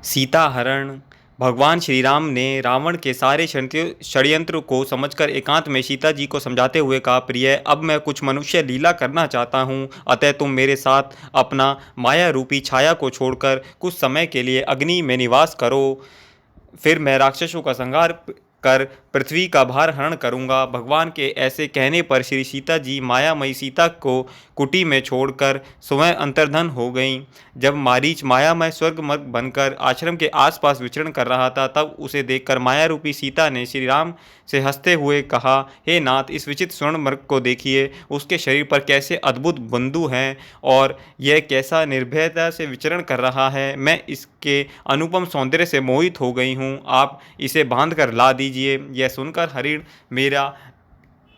सीता हरण। भगवान श्री राम ने रावण के सारे षड्यंत्र को समझकर एकांत में सीता जी को समझाते हुए कहा, प्रिय, अब मैं कुछ मनुष्य लीला करना चाहता हूँ, अतः तुम मेरे साथ अपना माया रूपी छाया को छोड़कर कुछ समय के लिए अग्नि में निवास करो। फिर मैं राक्षसों का संहार कर पृथ्वी का भार हरण करूंगा। भगवान के ऐसे कहने पर श्री सीता जी मायामयी सीता को कुटी में छोड़कर स्वयं अंतर्धान हो गईं। जब मारीच मायामय स्वर्गमर्ग बनकर आश्रम के आसपास विचरण कर रहा था, तब उसे देखकर माया रूपी सीता ने श्री राम से हंसते हुए कहा, हे नाथ, इस विचित्र स्वर्णमर्ग को देखिए। उसके शरीर पर कैसे अद्भुत बंधु हैं और यह कैसा निर्भयता से विचरण कर रहा है। मैं इसके अनुपम सौंदर्य से मोहित हो गई हूँ। आप इसे बांध कर ला दीजिए। यह सुनकर हरिण मेरा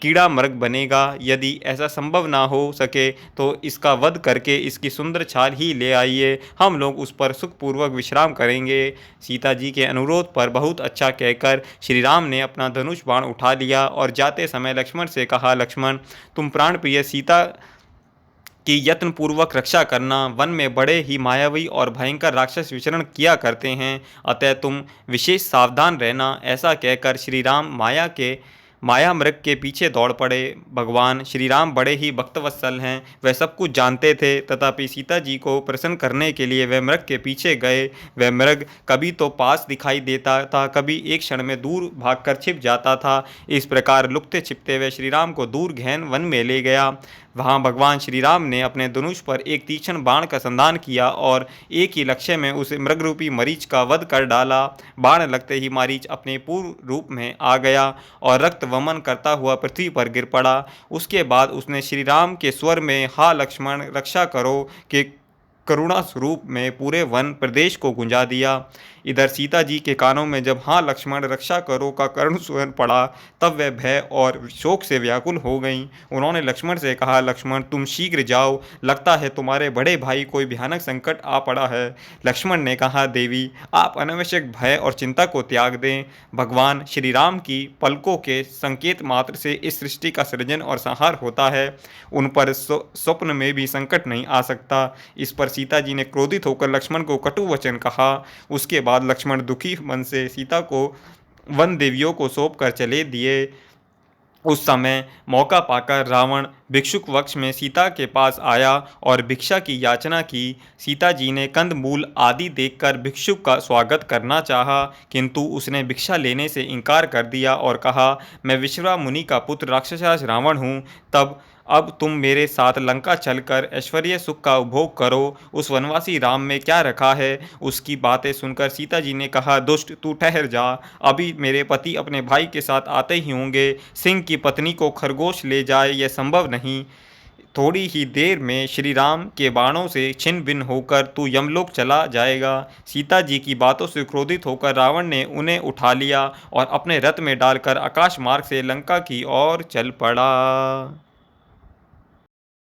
कीड़ा मर्ग बनेगा। यदि ऐसा संभव ना हो सके तो इसका वध करके इसकी सुंदर छाल ही ले आइए, हम लोग उस पर सुखपूर्वक विश्राम करेंगे। सीता जी के अनुरोध पर बहुत अच्छा कहकर श्री राम ने अपना धनुष बाण उठा लिया और जाते समय लक्ष्मण से कहा, लक्ष्मण, तुम प्राण प्रिय सीता की यत्नपूर्वक रक्षा करना। वन में बड़े ही मायावी और भयंकर राक्षस विचरण किया करते हैं, अतः तुम विशेष सावधान रहना। ऐसा कहकर श्री राम माया मृग के पीछे दौड़ पड़े। भगवान श्री राम बड़े ही भक्तवत्सल हैं, वह सब कुछ जानते थे, तथापि सीता जी को प्रसन्न करने के लिए वह मृग के पीछे गए। वह मृग कभी तो पास दिखाई देता था, कभी एक क्षण में दूर भागकर छिप जाता था। इस प्रकार लुकते छिपते वह श्री राम को दूर गहन वन में ले गया। वहाँ भगवान श्री राम ने अपने धनुष पर एक तीक्ष्ण बाण का संधान किया और एक ही लक्ष्य में उस मृगरूपी मरीच का वध कर डाला। बाण लगते ही मरीच अपने पूर्व रूप में आ गया और रक्त वमन करता हुआ पृथ्वी पर गिर पड़ा। उसके बाद उसने श्री राम के स्वर में, हा लक्ष्मण, रक्षा करो, के करुणा स्वरूप में पूरे वन प्रदेश को गुंजा दिया। इधर सीता जी के कानों में जब हाँ लक्ष्मण रक्षा करो का करुण स्वर पड़ा, तब वह भय और शोक से व्याकुल हो गईं। उन्होंने लक्ष्मण से कहा, लक्ष्मण, तुम शीघ्र जाओ, लगता है तुम्हारे बड़े भाई कोई भयानक संकट आ पड़ा है। लक्ष्मण ने कहा, देवी, आप अनावश्यक भय और चिंता को त्याग दें। भगवान श्री राम की पलकों के संकेत मात्र से इस सृष्टि का सृजन और संहार होता है। उन पर स्वप्न में भी संकट नहीं आ सकता। इस पर सीता जी ने क्रोधित होकर लक्ष्मण को कटु वचन कहा। उसके बाद लक्ष्मण दुखी मन से सीता को वन देवियों को सौंप कर चले दिए। उस समय मौका पाकर रावण भिक्षुक वक्ष में सीता के पास आया और भिक्षा की याचना की। सीता जी ने कंद मूल आदि देखकर भिक्षुक का स्वागत करना चाहा, किंतु उसने भिक्षा लेने से इनकार कर दिया और कहा, मैं विश्वा मुनि का पुत्र राक्षसराज रावण हूँ। अब तुम मेरे साथ लंका चलकर ऐश्वर्य सुख का उपभोग करो। उस वनवासी राम में क्या रखा है। उसकी बातें सुनकर सीता जी ने कहा, दुष्ट, तू ठहर जा। अभी मेरे पति अपने भाई के साथ आते ही होंगे। सिंह की पत्नी को खरगोश ले जाए, यह संभव नहीं। थोड़ी ही देर में श्री राम के बाणों से छिन्न भिन्न होकर तू यमलोक चला जाएगा। सीता जी की बातों से क्रोधित होकर रावण ने उन्हें उठा लिया और अपने रथ में डालकर आकाश मार्ग से लंका की ओर चल पड़ा।